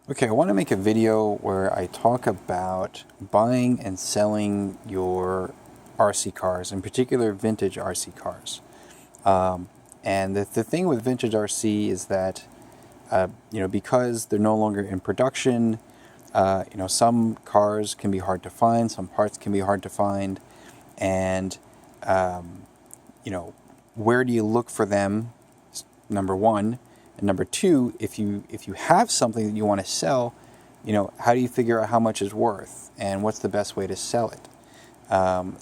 Okay, I want to make a video where I talk about buying and selling your RC cars, in particular vintage RC cars. And the thing with vintage RC is that, because they're no longer in production, some cars can be hard to find, some parts can be hard to find, and, you know, where do you look for them? Number one. And number two, if you have something that you want to sell, how do you figure out how much it's worth and what's the best way to sell it?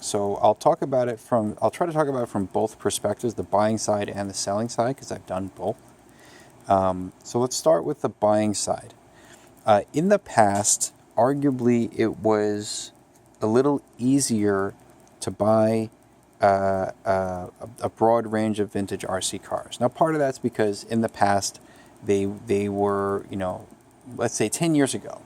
So I'll try to talk about it from both perspectives, the buying side and the selling side, because I've done both. So let's start with the buying side. In the past, arguably, it was a little easier to buy a broad range of vintage RC cars. Now, part of that's because in the past, they were, let's say 10 years ago,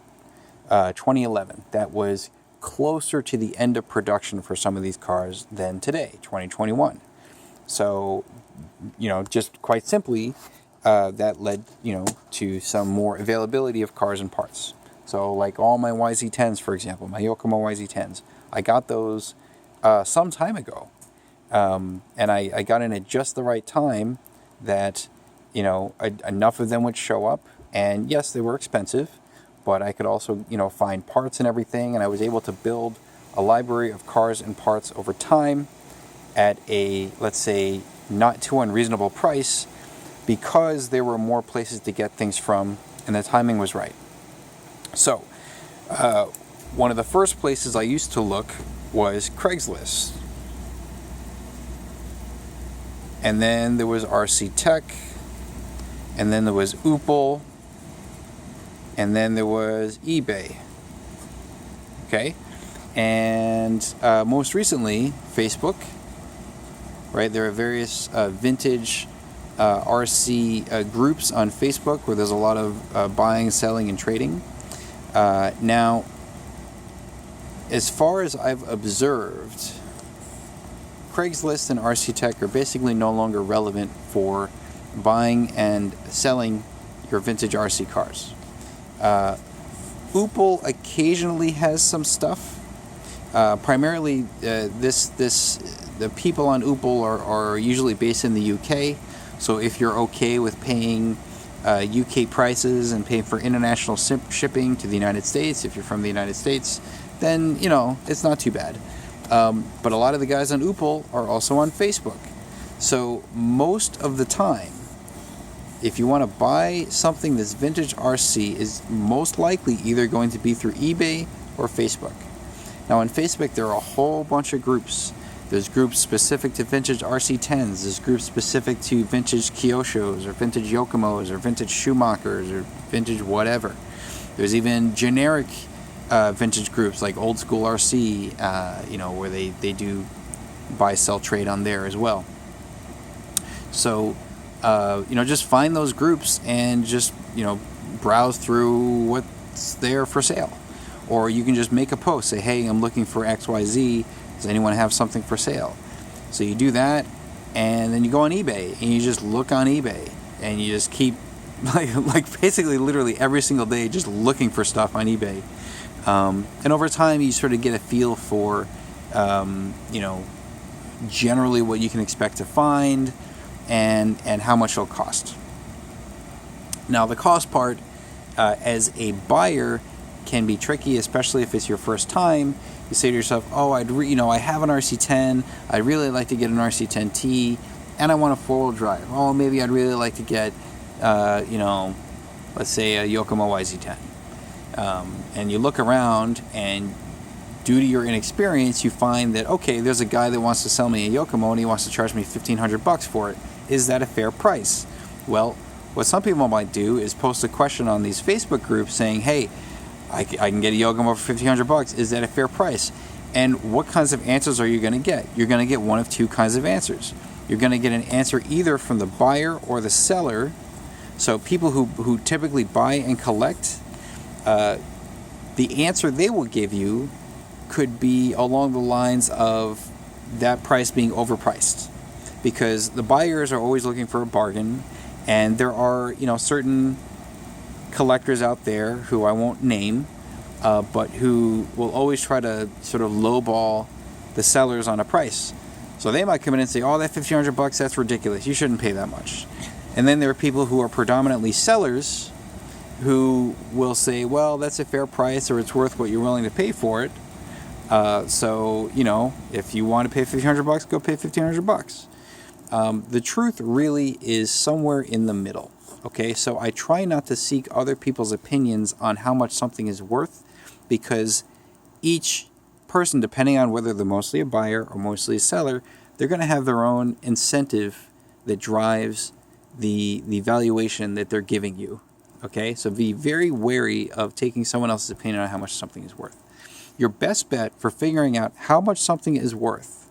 2011, that was closer to the end of production for some of these cars than today, 2021. So, just quite simply, that led, to some more availability of cars and parts. So like all my YZ10s, for example, my Yokomo YZ10s, I got those some time ago. And I got in at just the right time that, enough of them would show up. And yes, they were expensive, but I could also, find parts and everything. And I was able to build a library of cars and parts over time at a, let's say, not too unreasonable price, because there were more places to get things from and the timing was right. So, one of the first places I used to look was Craigslist. And then there was RC Tech, and then there was Oople, and then there was eBay. Okay? And most recently, Facebook, right? There are various vintage RC groups on Facebook where there's a lot of buying, selling, and trading. Now, as far as I've observed, Craigslist and RC Tech are basically no longer relevant for buying and selling your vintage RC cars. Oople occasionally has some stuff. Primarily, the people on Oople are usually based in the UK. So if you're okay with paying UK prices and paying for international shipping to the United States, if you're from the United States, then, it's not too bad. But a lot of the guys on Oople are also on Facebook. So most of the time, if you want to buy something that's vintage RC, is most likely either going to be through eBay or Facebook. Now on Facebook, there are a whole bunch of groups. There's groups specific to vintage RC10s. There's groups specific to vintage Kyoshos or vintage Yokomos or vintage Schumachers or vintage whatever. There's even generic vintage groups like Old School RC, where they do buy, sell, trade on there as well. So, just find those groups and just, browse through what's there for sale. Or you can just make a post, say, hey, I'm looking for XYZ. Does anyone have something for sale? So you do that, and then you go on eBay, and you just look on eBay, and you just keep, like basically literally every single day, just looking for stuff on eBay. And over time, you sort of get a feel for, generally what you can expect to find and how much it'll cost. Now, the cost part, as a buyer, can be tricky, especially if it's your first time. You say to yourself, oh, I have an RC10, I'd really like to get an RC10T, and I want a four-wheel drive. Oh, maybe I'd really like to get, let's say a Yokomo YZ10. And you look around, and due to your inexperience, you find that, okay, there's a guy that wants to sell me a Yokomo, and he wants to charge me $1,500 for it. Is that a fair price? Well, what some people might do is post a question on these Facebook groups saying, hey, I can get a Yokomo for $1,500. Is that a fair price? And what kinds of answers are you going to get? You're going to get one of two kinds of answers. You're going to get an answer either from the buyer or the seller. So people who typically buy and collect, the answer they will give you could be along the lines of that price being overpriced, because the buyers are always looking for a bargain, and there are certain collectors out there who I won't name, but who will always try to sort of lowball the sellers on a price. So they might come in and say, "Oh, that $1,500, that's ridiculous. You shouldn't pay that much." And then there are people who are predominantly sellers who will say, "Well, that's a fair price, or it's worth what you're willing to pay for it. So, if you want to pay $1,500, go pay $1,500. The truth really is somewhere in the middle. Okay, so I try not to seek other people's opinions on how much something is worth, because each person, depending on whether they're mostly a buyer or mostly a seller, they're going to have their own incentive that drives the valuation that they're giving you. Okay, so be very wary of taking someone else's opinion on how much something is worth. Your best bet for figuring out how much something is worth,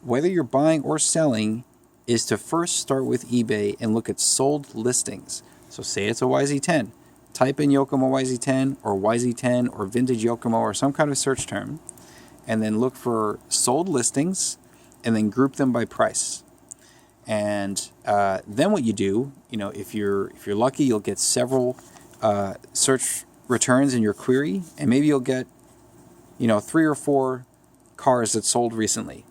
whether you're buying or selling, is to first start with eBay and look at sold listings. So say it's a YZ10. Type in Yokomo YZ10 or YZ10 or vintage Yokomo or some kind of search term, and then look for sold listings and then group them by price. And then what you do, if you're lucky, you'll get several search returns in your query, and maybe you'll get 3 or 4 cars that sold recently.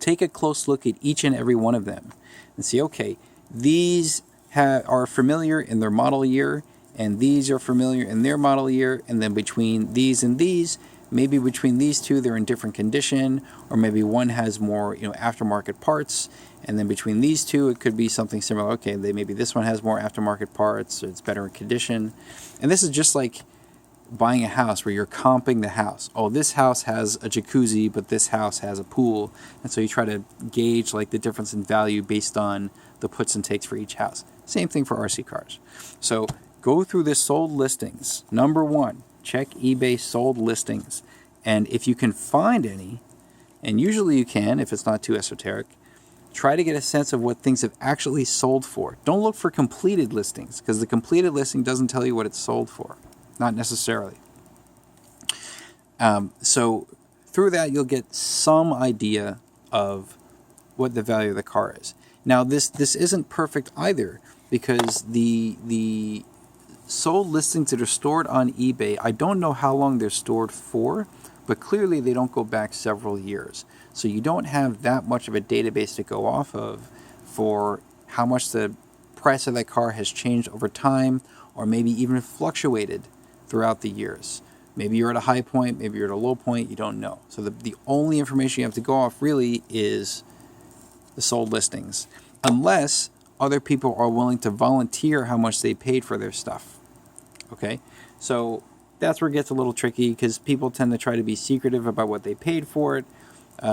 Take a close look at each and every one of them and see, okay, these are familiar in their model year, and these are familiar in their model year, and then between these and these, maybe between these two they're in different condition, or maybe one has more aftermarket parts, and then between these two it could be something similar. Okay, maybe this one has more aftermarket parts, or it's better in condition. And this is just like buying a house where you're comping the house. Oh, this house has a jacuzzi, but this house has a pool. And so you try to gauge the difference in value based on the puts and takes for each house. Same thing for RC cars. So go through the sold listings. Number 1, check eBay sold listings. And if you can find any, and usually you can if it's not too esoteric, try to get a sense of what things have actually sold for. Don't look for completed listings, because the completed listing doesn't tell you what it's sold for. Not necessarily. So through that, you'll get some idea of what the value of the car is. Now, this isn't perfect either, because the sold listings that are stored on eBay, I don't know how long they're stored for, but clearly they don't go back several years. So you don't have that much of a database to go off of for how much the price of that car has changed over time, or maybe even fluctuated throughout the years. Maybe you're at a high point, maybe you're at a low point, you don't know. So the only information you have to go off really is the sold listings, unless other people are willing to volunteer how much they paid for their stuff. Okay, so that's where it gets a little tricky, because people tend to try to be secretive about what they paid for it,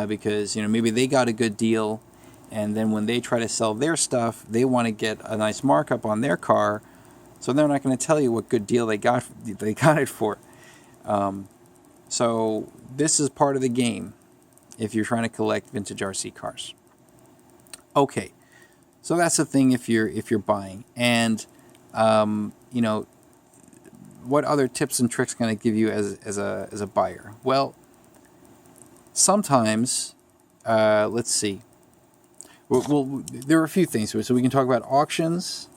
because maybe they got a good deal, and then when they try to sell their stuff, they want to get a nice markup on their car, so they're not going to tell you what good deal they got it for. So this is part of the game if you're trying to collect vintage RC cars. Okay, so that's the thing if you're buying. And what other tips and tricks can I give you as a buyer? Well, sometimes let's see. Well, there are a few things. So we can talk about auctions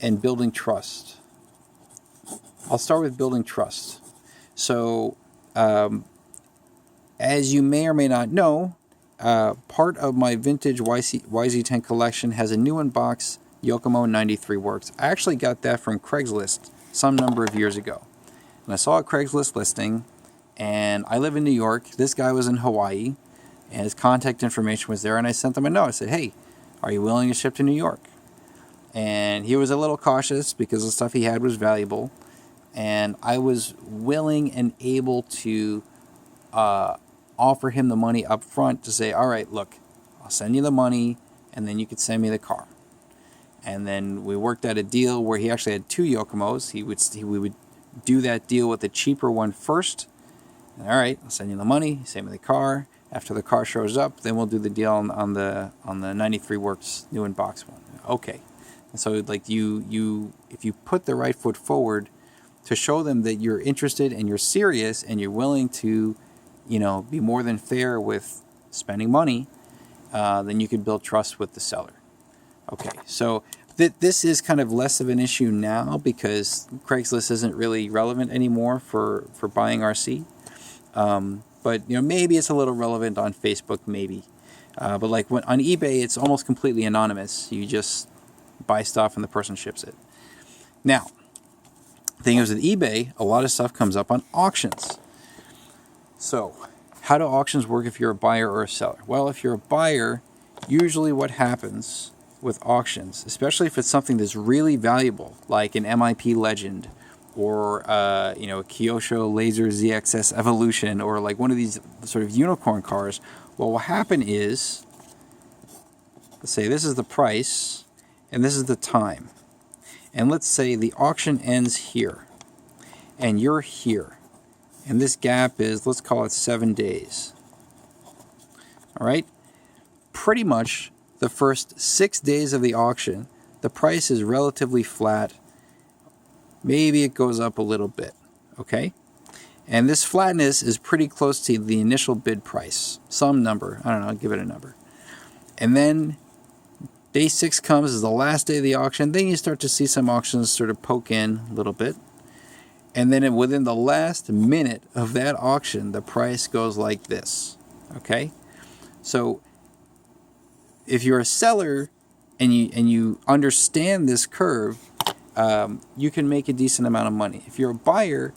and building trust. I'll start with building trust. So, as you may or may not know, part of my vintage YZ10 collection has a new in-box Yokomo 93 Works. I actually got that from Craigslist some number of years ago. And I saw a Craigslist listing, and I live in New York. This guy was in Hawaii, and his contact information was there, and I sent him a note. I said, "Hey, are you willing to ship to New York?" And he was a little cautious because the stuff he had was valuable, and I was willing and able to offer him the money up front to say, "All right, look, I'll send you the money, and then you could send me the car." And then we worked out a deal where he actually had 2 Yokomos. We would do that deal with the cheaper one first. And, all right, I'll send you the money, send me the car. After the car shows up, then we'll do the deal on the 93 Works new in box one. Okay. And so if you put the right foot forward to show them that you're interested and you're serious and you're willing to, be more than fair with spending money, then you can build trust with the seller. Okay, so This is kind of less of an issue now because Craigslist isn't really relevant anymore for buying RC. But maybe it's a little relevant on Facebook, maybe. But like on eBay, it's almost completely anonymous. You just buy stuff and the person ships it. Now, the thing is with eBay, a lot of stuff comes up on auctions. So, how do auctions work if you're a buyer or a seller? Well, if you're a buyer, usually what happens with auctions, especially if it's something that's really valuable, like an MIP Legend or a Kyosho Laser ZXS Evolution, or like one of these sort of unicorn cars, what will happen is, let's say this is the price and this is the time. And let's say the auction ends here and you're here. And this gap is, let's call it 7 days. All right? Pretty much the first 6 days of the auction, the price is relatively flat. Maybe it goes up a little bit. Okay? And this flatness is pretty close to the initial bid price. Some number. I don't know, I'll give it a number. And then day 6 comes, is the last day of the auction. Then you start to see some auctions sort of poke in a little bit. And then within the last minute of that auction, the price goes like this. Okay? So if you're a seller and you understand this curve, you can make a decent amount of money. If you're a buyer,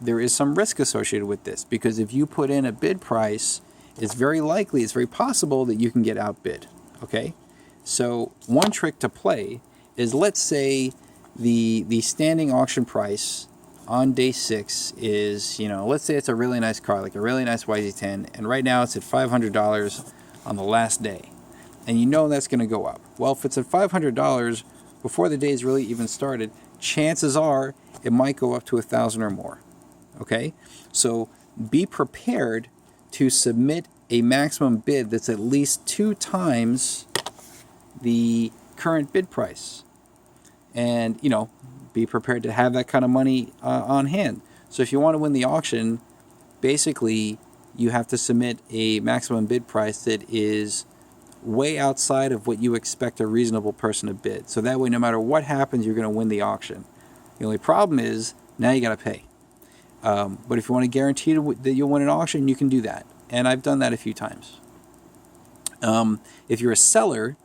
there is some risk associated with this, because if you put in a bid price, it's very possible that you can get outbid. Okay? So one trick to play is, let's say the standing auction price on day 6 is, let's say it's a really nice car, like a really nice YZ10, and right now it's at $500 on the last day. And that's going to go up. Well, if it's at $500 before the day's really even started, chances are it might go up to $1,000 or more. Okay? So be prepared to submit a maximum bid that's at least 2 times the current bid price. And, be prepared to have that kind of money on hand. So if you want to win the auction, basically you have to submit a maximum bid price that is way outside of what you expect a reasonable person to bid. So that way, no matter what happens, you're going to win the auction. The only problem is, now you got to pay. But if you want to guarantee that you'll win an auction, you can do that. And I've done that a few times. If you're a seller,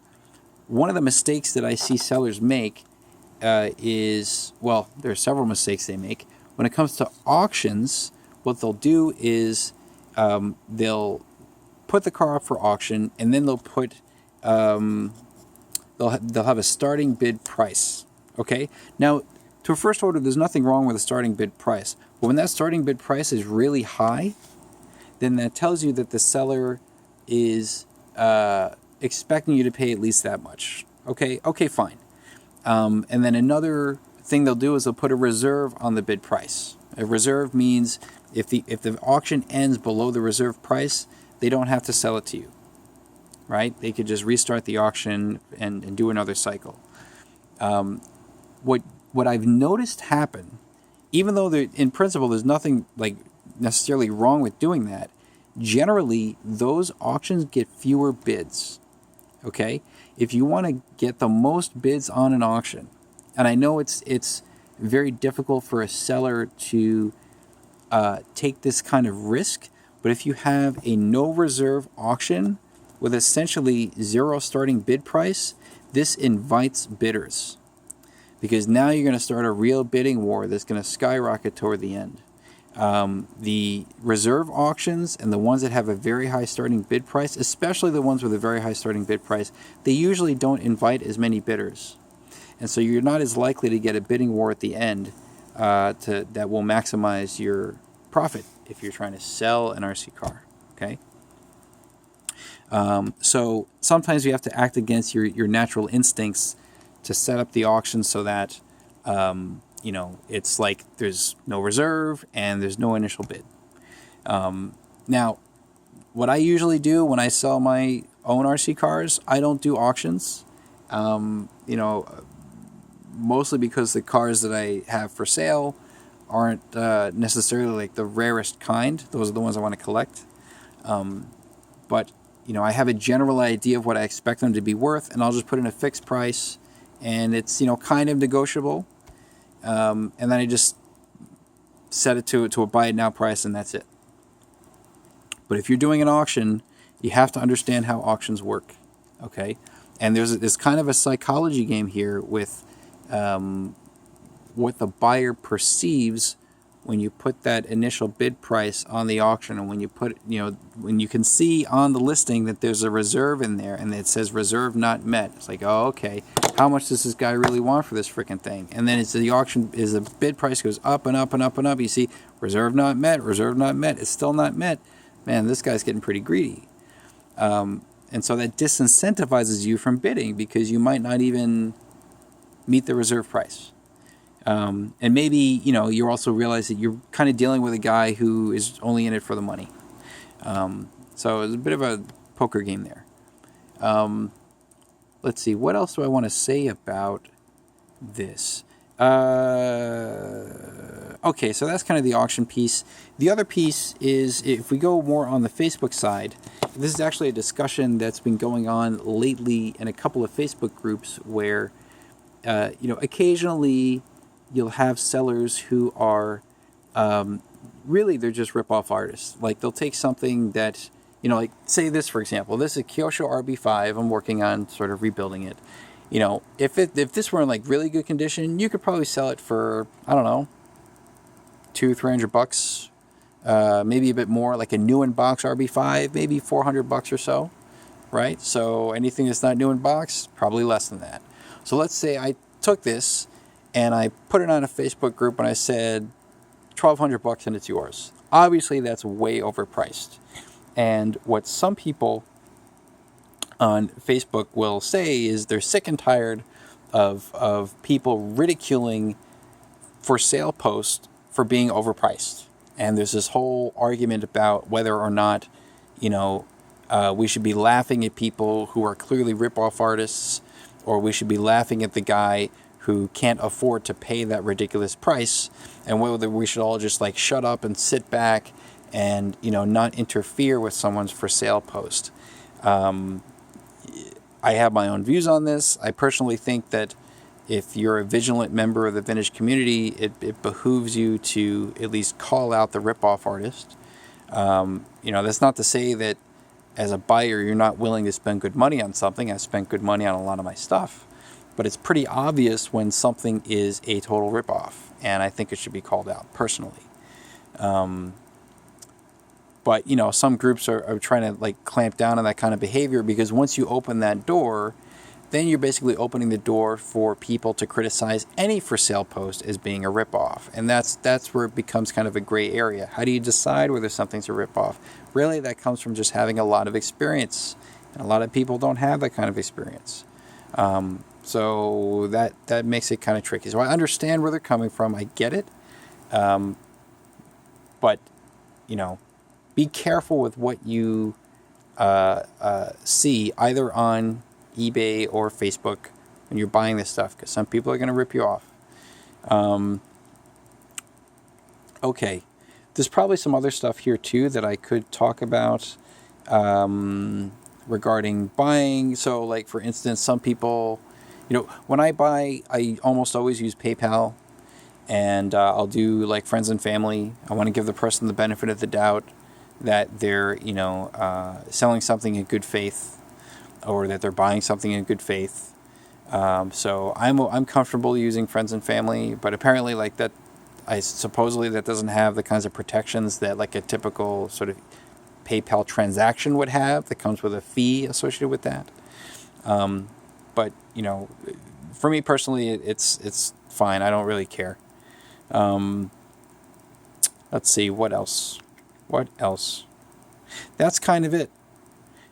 one of the mistakes that I see sellers make is, well, there are several mistakes they make. When it comes to auctions, what they'll do is they'll put the car up for auction, and then they'll put they'll have a starting bid price. Okay? Now, to a first order, there's nothing wrong with a starting bid price. But when that starting bid price is really high, then that tells you that the seller is expecting you to pay at least that much. Okay, fine. And then another thing they'll do is they'll put a reserve on the bid price. A reserve means if the auction ends below the reserve price, they don't have to sell it to you, right? They could just restart the auction and do another cycle. What I've noticed happen, even though in principle there's nothing like necessarily wrong with doing that, generally those auctions get fewer bids. Okay? If you want to get the most bids on an auction, and I know it's very difficult for a seller to take this kind of risk, but if you have a no reserve auction with essentially zero starting bid price, this invites bidders. Because now you're going to start a real bidding war that's going to skyrocket toward the end. The reserve auctions and the ones that have a very high starting bid price, especially the ones with a very high starting bid price, they usually don't invite as many bidders. And so you're not as likely to get a bidding war at the end that will maximize your profit if you're trying to sell an RC car. Okay? So sometimes you have to act against your natural instincts to set up the auction so that it's like there's no reserve and there's no initial bid. Now, what I usually do when I sell my own RC cars, I don't do auctions. Mostly because the cars that I have for sale aren't necessarily like the rarest kind. Those are the ones I want to collect. But I have a general idea of what I expect them to be worth, and I'll just put in a fixed price and it's, you know, kind of negotiable. And then I just set it to a buy it now price, and that's it. But if you're doing an auction, you have to understand how auctions work, okay? And there's kind of a psychology game here with what the buyer perceives when you put that initial bid price on the auction, and when you put, you know, when you can see on the listing that there's a reserve in there and it says reserve not met. It's like, oh, okay, how much does this guy really want for this freaking thing? And then it's the auction, is the bid price goes up and up and up and up. You see reserve not met, reserve not met. It's still not met. Man, this guy's getting pretty greedy. And so that disincentivizes you from bidding, because you might not even meet the reserve price. And maybe, you know, you also realize that you're kind of dealing with a guy who is only in it for the money. So it's a bit of a poker game there. Let's see, what else do I want to say about this? Okay, so that's kind of the auction piece. The other piece is, if we go more on the Facebook side, this is actually a discussion that's been going on lately in a couple of Facebook groups where, you know, occasionally you'll have sellers who are, really, they're just rip-off artists. Like, they'll take something that, you know, like, say this, for example. This is a Kyosho RB5. I'm working on sort of rebuilding it. You know, if this were in, like, really good condition, you could probably sell it for, I don't know, $200-300, maybe a bit more. Like a new in box RB5, maybe $400 or so, right? So anything that's not new in box, probably less than that. So let's say I took this and I put it on a Facebook group and I said $1,200 and it's yours. Obviously, that's way overpriced. And what some people on Facebook will say is they're sick and tired of people ridiculing for sale posts for being overpriced. And there's this whole argument about whether or not, you know, we should be laughing at people who are clearly rip-off artists, or we should be laughing at the guy who can't afford to pay that ridiculous price, and whether we should all just like shut up and sit back and, you know, not interfere with someone's for sale post. I have my own views on this. I personally think that if you're a vigilant member of the vintage community, it behooves you to at least call out the rip-off artist. You know, that's not to say that as a buyer you're not willing to spend good money on something. I spent good money on a lot of my stuff. But it's pretty obvious when something is a total rip-off, and I think it should be called out personally. But, you know, some groups are trying to, like, clamp down on that kind of behavior, because once you open that door, then you're basically opening the door for people to criticize any for sale post as being a ripoff. And that's where it becomes kind of a gray area. How do you decide whether something's a ripoff? Really, that comes from just having a lot of experience. And a lot of people don't have that kind of experience. So that makes it kind of tricky. So I understand where they're coming from. I get it. But, you know, be careful with what you see either on eBay or Facebook when you're buying this stuff, because some people are going to rip you off. Okay, there's probably some other stuff here too that I could talk about regarding buying. So, like, for instance, some people, you know, when I buy, I almost always use PayPal, and I'll do like friends and family. I want to give the person the benefit of the doubt that they're, you know, selling something in good faith, or that they're buying something in good faith. So I'm comfortable using friends and family, but apparently, like, that, supposedly that doesn't have the kinds of protections that like a typical sort of PayPal transaction would have. That comes with a fee associated with that. But, you know, for me personally, it's fine. I don't really care. Let's see, what else? What else? That's kind of it.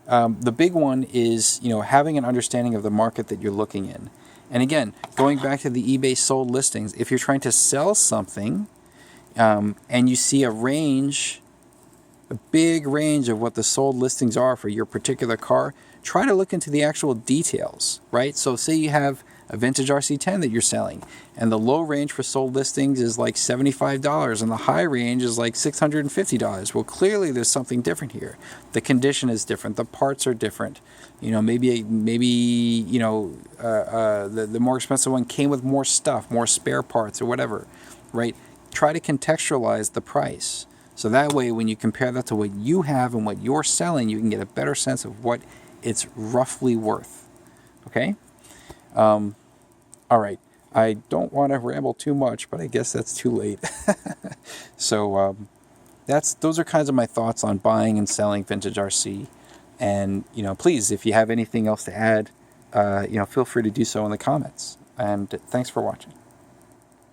The big one is, you know, having an understanding of the market that you're looking in. And again, going back to the eBay sold listings, if you're trying to sell something and you see a big range of what the sold listings are for your particular car, try to look into the actual details, right? So say you have a vintage RC10 that you're selling, and the low range for sold listings is like $75, and the high range is like $650. Well, clearly there's something different here. The condition is different. The parts are different. You know, maybe you know the more expensive one came with more stuff, more spare parts or whatever, right? Try to contextualize the price. So that way, when you compare that to what you have and what you're selling, you can get a better sense of what it's roughly worth. Okay? All right. I don't want to ramble too much, but I guess that's too late. So those are kinds of my thoughts on buying and selling vintage RC. And you know, please, if you have anything else to add, you know, feel free to do so in the comments. And thanks for watching.